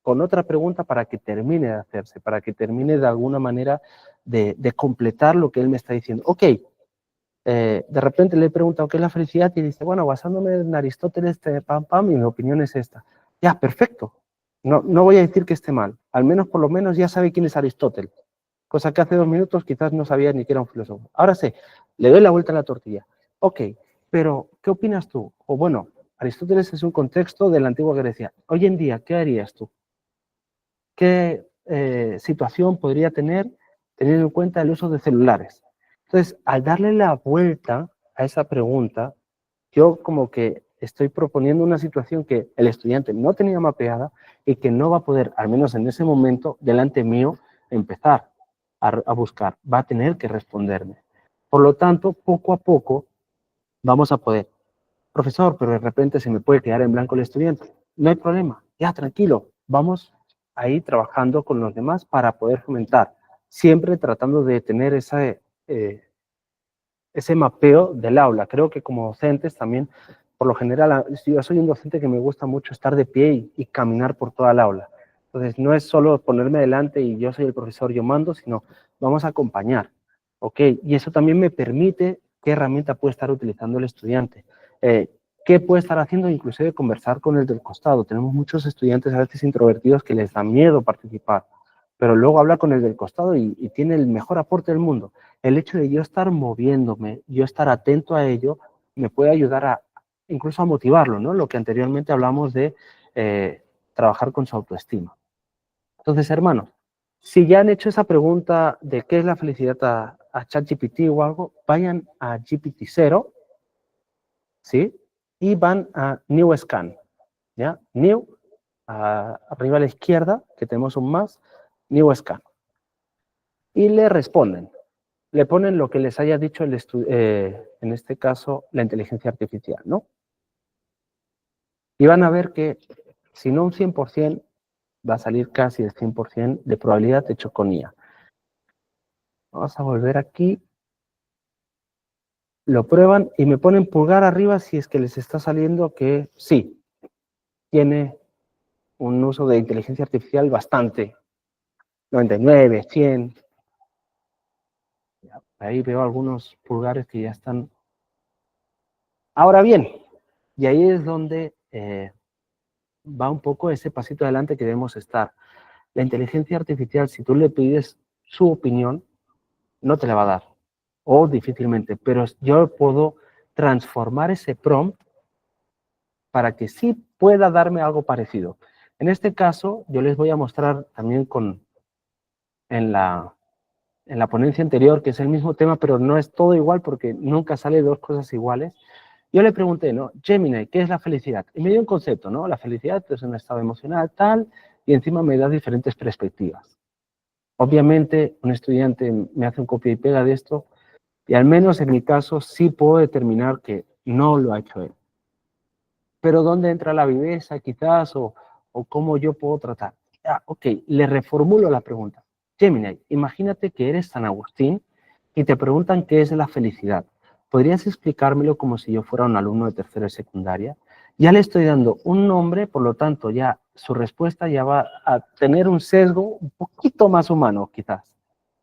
A: con otra pregunta para que termine de hacerse, para que termine de alguna manera de completar lo que él me está diciendo. Ok, de repente le he preguntado qué es la felicidad y dice, bueno, basándome en Aristóteles, pam, pam, y mi opinión es esta. Ya, perfecto. No, no voy a decir que esté mal. Al menos, por lo menos, ya sabe quién es Aristóteles. Cosa que hace 2 minutos quizás no sabía ni que era un filósofo. Ahora sé, le doy la vuelta a la tortilla. Ok, pero ¿qué opinas tú? O bueno, Aristóteles es un contexto de la antigua Grecia. Hoy en día, ¿qué harías tú? situación podría tener teniendo en cuenta el uso de celulares? Entonces, al darle la vuelta a esa pregunta, yo como que estoy proponiendo una situación que el estudiante no tenía mapeada y que no va a poder, al menos en ese momento, delante mío, empezar a buscar. Va a tener que responderme. Por lo tanto, poco a poco vamos a poder. Profesor, pero de repente se me puede quedar en blanco el estudiante. No hay problema. Ya, tranquilo. Vamos ahí trabajando con los demás para poder fomentar. Siempre tratando de tener ese mapeo del aula. Creo que como docentes también, por lo general, yo soy un docente que me gusta mucho estar de pie y caminar por toda el aula. Entonces, no es solo ponerme delante y yo soy el profesor, yo mando, sino vamos a acompañar. ¿Ok? Y eso también me permite qué herramienta puede estar utilizando el estudiante. ¿Qué puede estar haciendo? Inclusive conversar con el del costado. Tenemos muchos estudiantes a veces introvertidos que les da miedo participar, pero luego habla con el del costado y tiene el mejor aporte del mundo. El hecho de yo estar moviéndome, yo estar atento a ello, me puede ayudar incluso a motivarlo, ¿no? Lo que anteriormente hablamos de trabajar con su autoestima. Entonces, hermanos, si ya han hecho esa pregunta de qué es la felicidad a ChatGPT o algo, vayan a GPT-0, ¿sí? Y van a New Scan, ¿ya? New, arriba a la izquierda, que tenemos un más, New Scan. Y le responden. Le ponen lo que les haya dicho en este caso la inteligencia artificial, ¿no? Y van a ver que si no un 100%, va a salir casi el 100% de probabilidad hecho con IA. Vamos a volver aquí. Lo prueban y me ponen pulgar arriba si es que les está saliendo que sí, tiene un uso de inteligencia artificial bastante. 99, 100. Ahí veo algunos pulgares que ya están. Ahora bien, y ahí es donde va un poco ese pasito adelante que debemos estar. La inteligencia artificial, si tú le pides su opinión, no te la va a dar, o difícilmente, pero yo puedo transformar ese prompt para que sí pueda darme algo parecido. En este caso, yo les voy a mostrar también en la ponencia anterior, que es el mismo tema, pero no es todo igual porque nunca sale dos cosas iguales. Yo le pregunté, ¿no? Gemini, ¿qué es la felicidad? Y me dio un concepto, ¿no? La felicidad es un estado emocional tal, y encima me da diferentes perspectivas. Obviamente, un estudiante me hace un copia y pega de esto, y al menos en mi caso sí puedo determinar que no lo ha hecho él. Pero ¿dónde entra la viveza quizás o cómo yo puedo tratar? Ok, le reformulo la pregunta. Gemini, imagínate que eres San Agustín y te preguntan qué es la felicidad. ¿Podrías explicármelo como si yo fuera un alumno de tercero de secundaria? Ya le estoy dando un nombre, por lo tanto ya su respuesta ya va a tener un sesgo un poquito más humano quizás,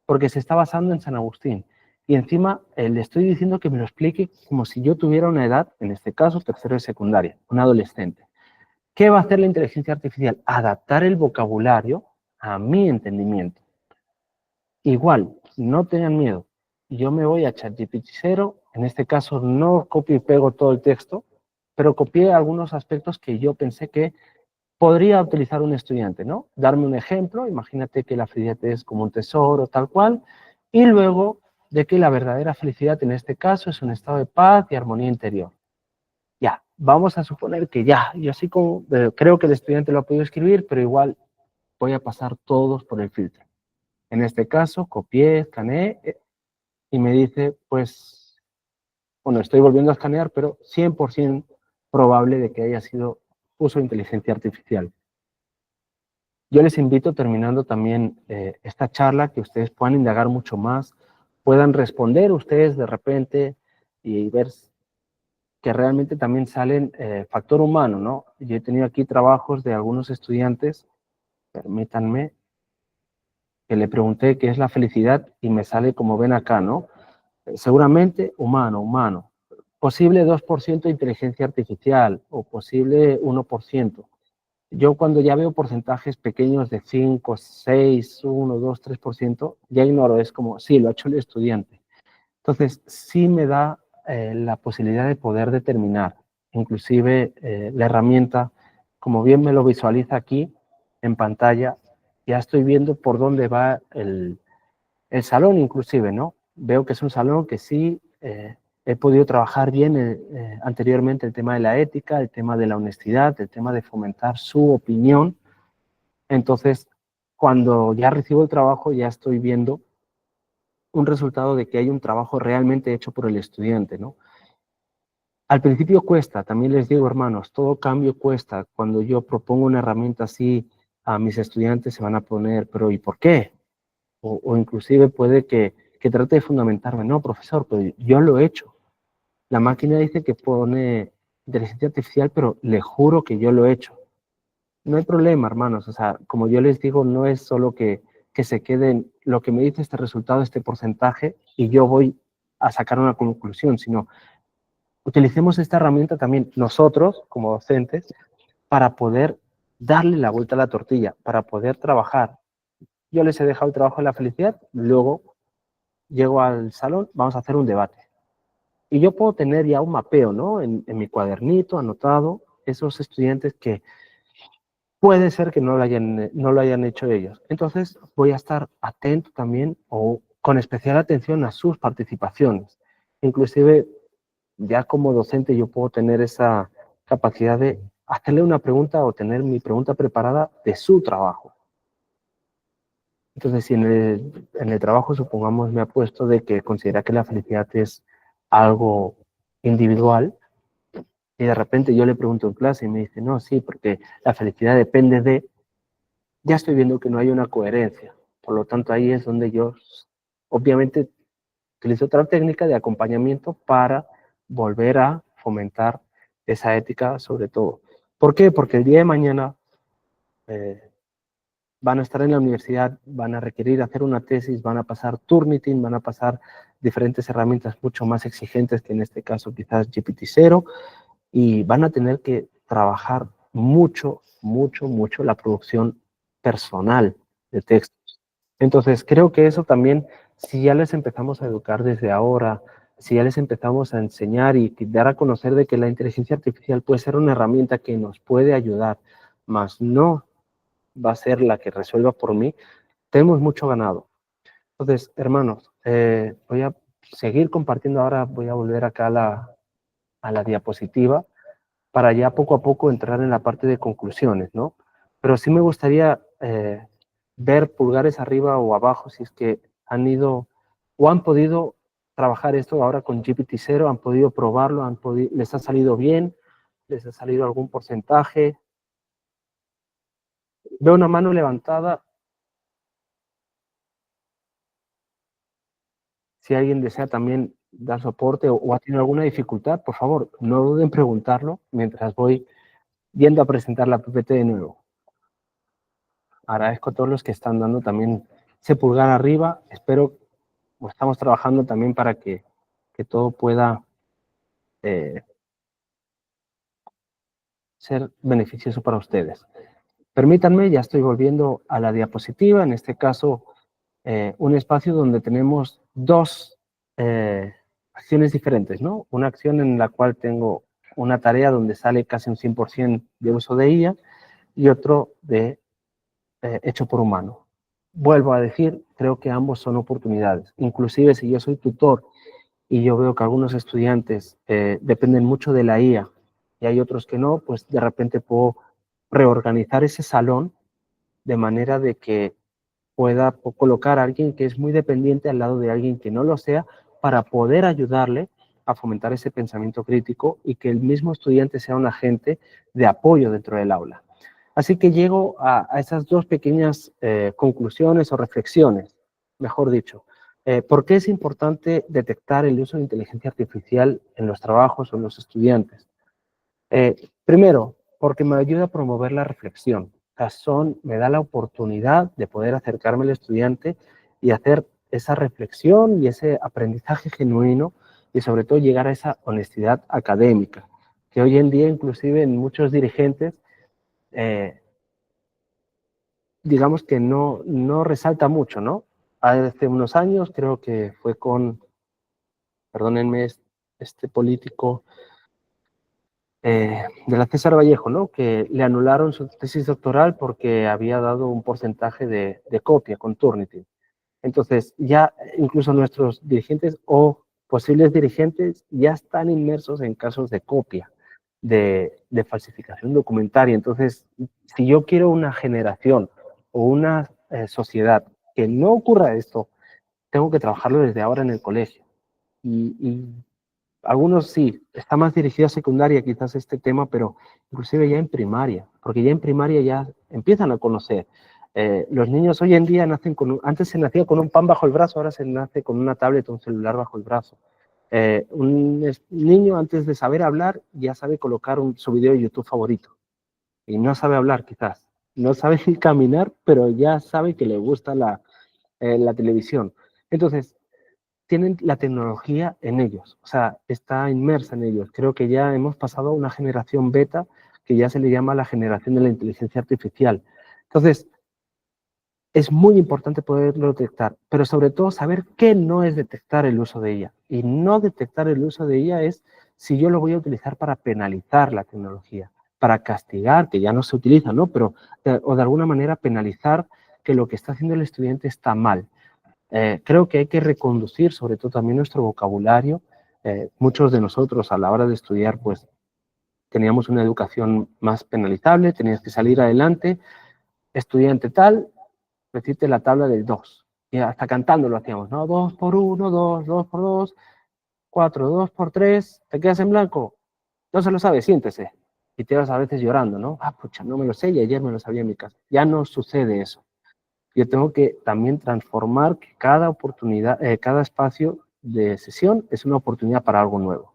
A: porque se está basando en San Agustín. Y encima le estoy diciendo que me lo explique como si yo tuviera una edad, en este caso tercero de secundaria, un adolescente. ¿Qué va a hacer la inteligencia artificial? Adaptar el vocabulario a mi entendimiento. Igual, no tengan miedo. Yo me voy a ChatGPT 0, en este caso no copio y pego todo el texto, pero copié algunos aspectos que yo pensé que podría utilizar un estudiante, ¿no? Darme un ejemplo, imagínate que la felicidad es como un tesoro, tal cual, y luego de que la verdadera felicidad en este caso es un estado de paz y armonía interior. Ya, vamos a suponer que ya, yo así como creo que el estudiante lo ha podido escribir, pero igual voy a pasar todos por el filtro. En este caso, copié, escaneé y me dice, pues, bueno, estoy volviendo a escanear, pero 100% probable de que haya sido uso de inteligencia artificial. Yo les invito, terminando también esta charla, que ustedes puedan indagar mucho más, puedan responder ustedes de repente y ver que realmente también salen factor humano, ¿no? Yo he tenido aquí trabajos de algunos estudiantes, permítanme, que le pregunté qué es la felicidad y me sale como ven acá, ¿no? Seguramente humano. Posible 2% de inteligencia artificial o posible 1%. Yo cuando ya veo porcentajes pequeños de 5, 6, 1, 2, 3%, ya ignoro, es como, sí, lo ha hecho el estudiante. Entonces, sí me da la posibilidad de poder determinar, inclusive la herramienta, como bien me lo visualiza aquí en pantalla, ya estoy viendo por dónde va el salón inclusive, ¿no? Veo que es un salón que sí he podido trabajar bien anteriormente el tema de la ética, el tema de la honestidad, el tema de fomentar su opinión. Entonces, cuando ya recibo el trabajo, ya estoy viendo un resultado de que hay un trabajo realmente hecho por el estudiante, ¿no? Al principio cuesta, también les digo, hermanos, todo cambio cuesta. Cuando yo propongo una herramienta así, a mis estudiantes se van a poner, pero ¿y por qué? O inclusive puede que trate de fundamentarme. No, profesor, pero yo lo he hecho. La máquina dice que pone inteligencia artificial, pero le juro que yo lo he hecho. No hay problema, hermanos. O sea, como yo les digo, no es solo que se queden lo que me dice este resultado, este porcentaje, y yo voy a sacar una conclusión, sino utilicemos esta herramienta también nosotros, como docentes, para poder darle la vuelta a la tortilla, para poder trabajar. Yo les he dejado el trabajo de la felicidad, luego llego al salón, vamos a hacer un debate. Y yo puedo tener ya un mapeo, ¿no? En mi cuadernito, anotado, esos estudiantes que puede ser que no lo hayan hecho ellos. Entonces voy a estar atento también o con especial atención a sus participaciones. Inclusive ya como docente yo puedo tener esa capacidad de hacerle una pregunta o tener mi pregunta preparada de su trabajo. Entonces, si en el trabajo, supongamos, me ha puesto de que considera que la felicidad es algo individual, y de repente yo le pregunto en clase y me dice, no, sí, porque la felicidad depende de, ya estoy viendo que no hay una coherencia. Por lo tanto, ahí es donde yo, obviamente, utilizo otra técnica de acompañamiento para volver a fomentar esa ética sobre todo. ¿Por qué? Porque el día de mañana van a estar en la universidad, van a requerir hacer una tesis, van a pasar Turnitin, van a pasar diferentes herramientas mucho más exigentes que en este caso quizás GPT-0, y van a tener que trabajar mucho, mucho, mucho la producción personal de textos. Entonces, creo que eso también, si ya les empezamos a educar desde ahora, si ya les empezamos a enseñar y dar a conocer de que la inteligencia artificial puede ser una herramienta que nos puede ayudar, más no va a ser la que resuelva por mí, tenemos mucho ganado. Entonces, hermanos, voy a seguir compartiendo ahora, voy a volver acá a la diapositiva para ya poco a poco entrar en la parte de conclusiones, ¿no? Pero sí me gustaría ver pulgares arriba o abajo si es que han ido o han podido trabajar esto ahora con GPT-0, han podido probarlo, les ha salido bien, les ha salido algún porcentaje. Veo una mano levantada. Si alguien desea también dar soporte o ha tenido alguna dificultad, por favor, no duden en preguntarlo mientras voy yendo a presentar la PPT de nuevo. Agradezco a todos los que están dando también ese pulgar arriba. Espero, o estamos trabajando también para que todo pueda ser beneficioso para ustedes. Permítanme, ya estoy volviendo a la diapositiva, en este caso un espacio donde tenemos dos acciones diferentes, ¿no? Una acción en la cual tengo una tarea donde sale casi un 100% de uso de IA y otro de hecho por humano. Vuelvo a decir, creo que ambos son oportunidades. Inclusive si yo soy tutor y yo veo que algunos estudiantes dependen mucho de la IA y hay otros que no, pues de repente puedo reorganizar ese salón de manera de que pueda colocar a alguien que es muy dependiente al lado de alguien que no lo sea para poder ayudarle a fomentar ese pensamiento crítico y que el mismo estudiante sea un agente de apoyo dentro del aula. Así que llego a esas dos pequeñas conclusiones o reflexiones, mejor dicho. ¿Por qué es importante detectar el uso de inteligencia artificial en los trabajos o en los estudiantes? Primero, porque me ayuda a promover la reflexión. Me da la oportunidad de poder acercarme al estudiante y hacer esa reflexión y ese aprendizaje genuino y sobre todo llegar a esa honestidad académica, que hoy en día inclusive en muchos dirigentes digamos que no resalta mucho, ¿no? Hace unos años creo que fue con, perdónenme, este político, de la César Vallejo, ¿no? Que le anularon su tesis doctoral porque había dado un porcentaje de copia con Turnitin. Entonces, ya incluso nuestros dirigentes o posibles dirigentes ya están inmersos en casos de copia, de falsificación documentaria. Entonces, si yo quiero una generación o una sociedad que no ocurra esto, tengo que trabajarlo desde ahora en el colegio. Y algunos sí, está más dirigido a secundaria quizás este tema, pero inclusive ya en primaria, porque ya en primaria ya empiezan a conocer. Los niños hoy en día nacen antes se nacía con un pan bajo el brazo, ahora se nace con una tablet o un celular bajo el brazo. Un niño antes de saber hablar ya sabe colocar su video de YouTube favorito y no sabe hablar quizás, no sabe ni caminar, pero ya sabe que le gusta la televisión. Entonces, tienen la tecnología en ellos, o sea, está inmersa en ellos. Creo que ya hemos pasado a una generación beta que ya se le llama la generación de la inteligencia artificial. Entonces, es muy importante poderlo detectar, pero sobre todo saber qué no es detectar el uso de ella. Y no detectar el uso de ella es si yo lo voy a utilizar para penalizar la tecnología, para castigar, que ya no se utiliza, ¿no? Pero, o de alguna manera penalizar que lo que está haciendo el estudiante está mal. Creo que hay que reconducir sobre todo también nuestro vocabulario. Muchos de nosotros a la hora de estudiar pues teníamos una educación más penalizable, tenías que salir adelante, estudiante tal, decirte la tabla del 2. Y hasta cantando lo hacíamos, ¿no? 2 por 1, 2, 2 por 2, 4, 2 por 3, ¿te quedas en blanco? No se lo sabes, siéntese. Y te vas a veces llorando, ¿no? Ah, pucha, no me lo sé y ayer me lo sabía en mi casa. Ya no sucede eso. Yo tengo que también transformar que cada oportunidad, cada espacio de sesión es una oportunidad para algo nuevo.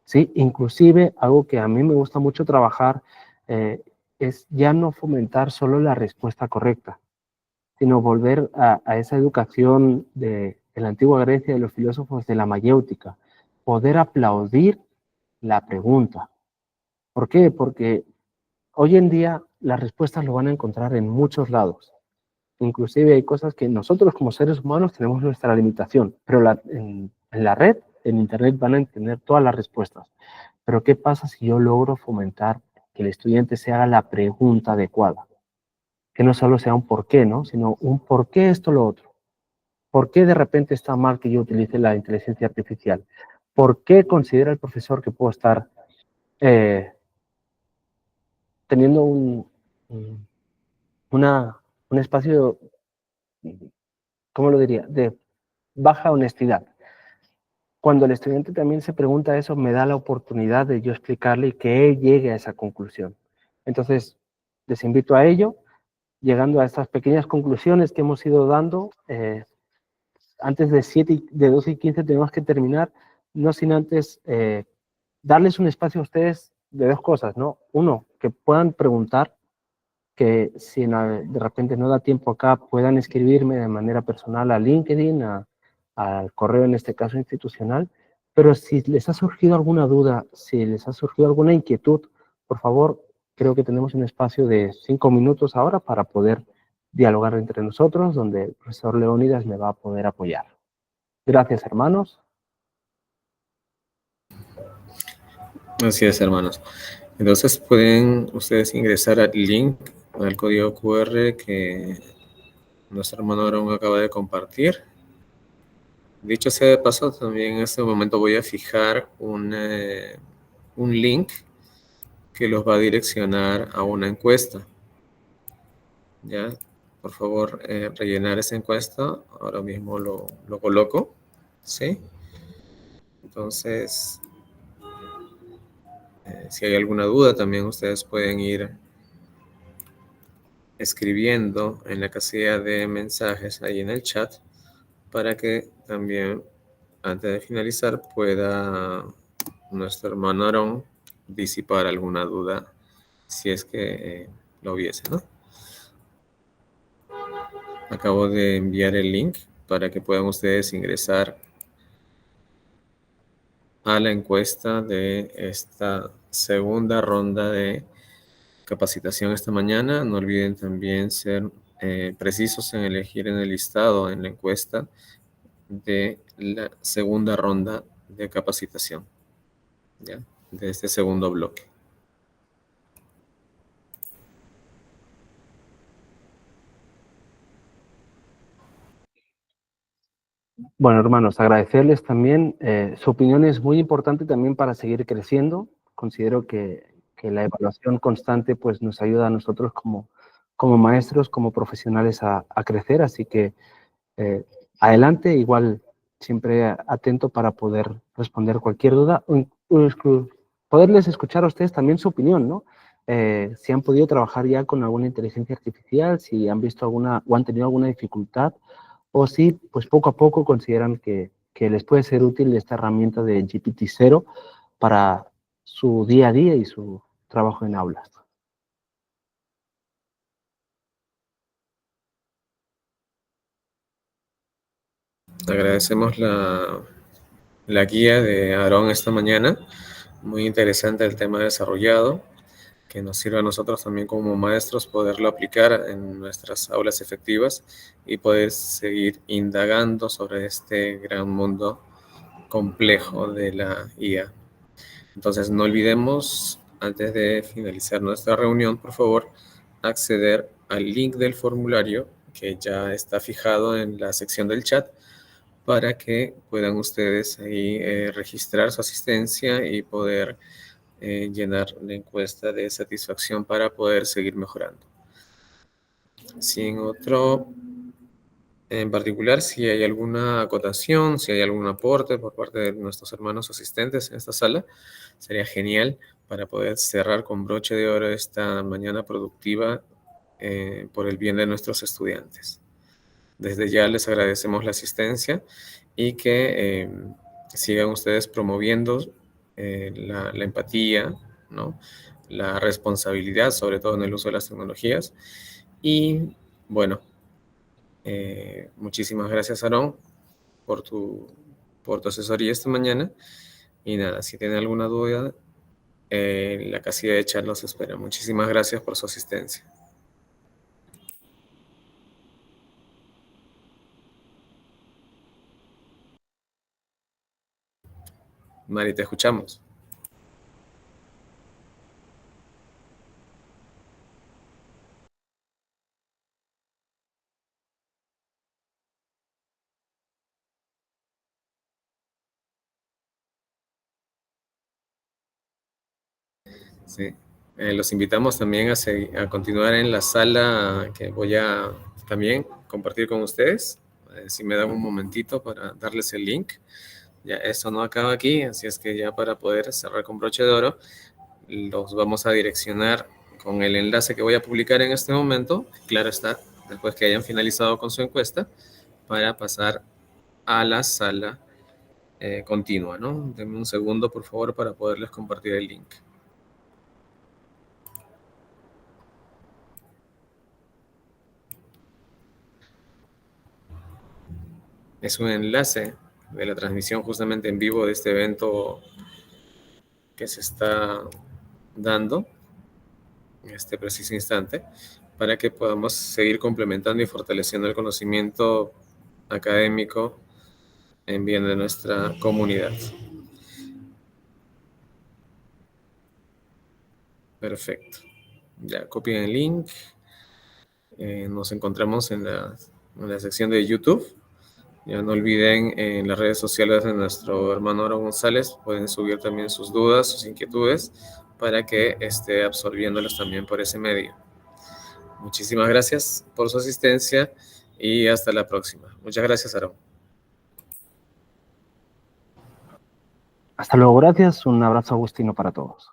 A: ¿Sí? Inclusive algo que a mí me gusta mucho trabajar es ya no fomentar solo la respuesta correcta, sino volver a esa educación de la antigua Grecia, de los filósofos de la mayéutica, poder aplaudir la pregunta. ¿Por qué? Porque hoy en día las respuestas lo van a encontrar en muchos lados. Inclusive hay cosas que nosotros como seres humanos tenemos nuestra limitación, pero en la red, en Internet, van a tener todas las respuestas. Pero ¿qué pasa si yo logro fomentar que el estudiante se haga la pregunta adecuada? Que no solo sea un por qué, ¿no? Sino un por qué esto, lo otro. ¿Por qué de repente está mal que yo utilice la inteligencia artificial? ¿Por qué considera el profesor que puedo estar teniendo una, un espacio, ¿cómo lo diría?, de baja honestidad? Cuando el estudiante también se pregunta eso, me da la oportunidad de yo explicarle y que él llegue a esa conclusión. Entonces, les invito a ello, llegando a estas pequeñas conclusiones que hemos ido dando. Antes de 12 y 15 tenemos que terminar, no sin antes darles un espacio a ustedes de dos cosas, ¿no? Uno, que puedan preguntar, que si de repente no da tiempo acá, puedan escribirme de manera personal a LinkedIn, al correo en este caso institucional, pero si les ha surgido alguna duda, si les ha surgido alguna inquietud, por favor, creo que tenemos un espacio de 5 minutos ahora para poder dialogar entre nosotros, donde el profesor Leónidas me va a poder apoyar. Gracias, hermanos.
D: Así es, hermanos. Entonces pueden ustedes ingresar al link, al código QR que nuestro hermano Aaron acaba de compartir. Dicho sea de paso, también en este momento voy a fijar un link que los va a direccionar a una encuesta. Ya, por favor, rellenar esa encuesta. Ahora mismo lo coloco. ¿Sí? Entonces, si hay alguna duda, también ustedes pueden ir escribiendo en la casilla de mensajes ahí en el chat para que también antes de finalizar pueda nuestro hermano Aarón disipar alguna duda si es que lo hubiese, ¿no? Acabo de enviar el link para que puedan ustedes ingresar a la encuesta de esta segunda ronda de capacitación esta mañana. No olviden también ser precisos en elegir en el listado, en la encuesta de la segunda ronda de capacitación, ¿ya? De este segundo bloque.
A: Bueno, hermanos, agradecerles también. Su opinión es muy importante también para seguir creciendo. Considero que la evaluación constante pues, nos ayuda a nosotros como maestros, como profesionales a crecer. Así que adelante, igual siempre atento para poder responder cualquier duda o poderles escuchar a ustedes también su opinión, ¿no? Si han podido trabajar ya con alguna inteligencia artificial, si han visto alguna o han tenido alguna dificultad, o si pues poco a poco consideran que les puede ser útil esta herramienta de GPT-0 para su día a día y su trabajo en aulas.
D: Agradecemos la guía de Aarón esta mañana. Muy interesante el tema desarrollado, que nos sirve a nosotros también como maestros poderlo aplicar en nuestras aulas efectivas y poder seguir indagando sobre este gran mundo complejo de la IA. Entonces, no olvidemos, antes de finalizar nuestra reunión, por favor, acceder al link del formulario que ya está fijado en la sección del chat para que puedan ustedes ahí registrar su asistencia y poder llenar la encuesta de satisfacción para poder seguir mejorando. Sin otro en particular, si hay alguna acotación, si hay algún aporte por parte de nuestros hermanos asistentes en esta sala, sería genial para poder cerrar con broche de oro esta mañana productiva por el bien de nuestros estudiantes. Desde ya les agradecemos la asistencia y que sigan ustedes promoviendo la empatía, ¿no? La responsabilidad, sobre todo en el uso de las tecnologías. Y bueno, muchísimas gracias, Aarón, por tu asesoría esta mañana. Y nada, si tienen alguna duda, la casilla de chat los espera. Muchísimas gracias por su asistencia. Mari, te escuchamos. Sí. Los invitamos también a continuar en la sala que voy a también compartir con ustedes. Si me dan un momentito para darles el link. Ya esto no acaba aquí, así es que ya para poder cerrar con broche de oro, los vamos a direccionar con el enlace que voy a publicar en este momento. Claro está, después que hayan finalizado con su encuesta, para pasar a la sala continua, ¿no? Denme un segundo, por favor, para poderles compartir el link. Es un enlace de la transmisión justamente en vivo de este evento que se está dando en este preciso instante para que podamos seguir complementando y fortaleciendo el conocimiento académico en bien de nuestra comunidad. Perfecto. Ya copien el link. Nos encontramos en la sección de YouTube. Ya no olviden en las redes sociales de nuestro hermano Aarón González, pueden subir también sus dudas, sus inquietudes, para que esté absorbiéndolas también por ese medio. Muchísimas gracias por su asistencia y hasta la próxima. Muchas gracias, Aarón.
A: Hasta luego, gracias. Un abrazo agustino para todos.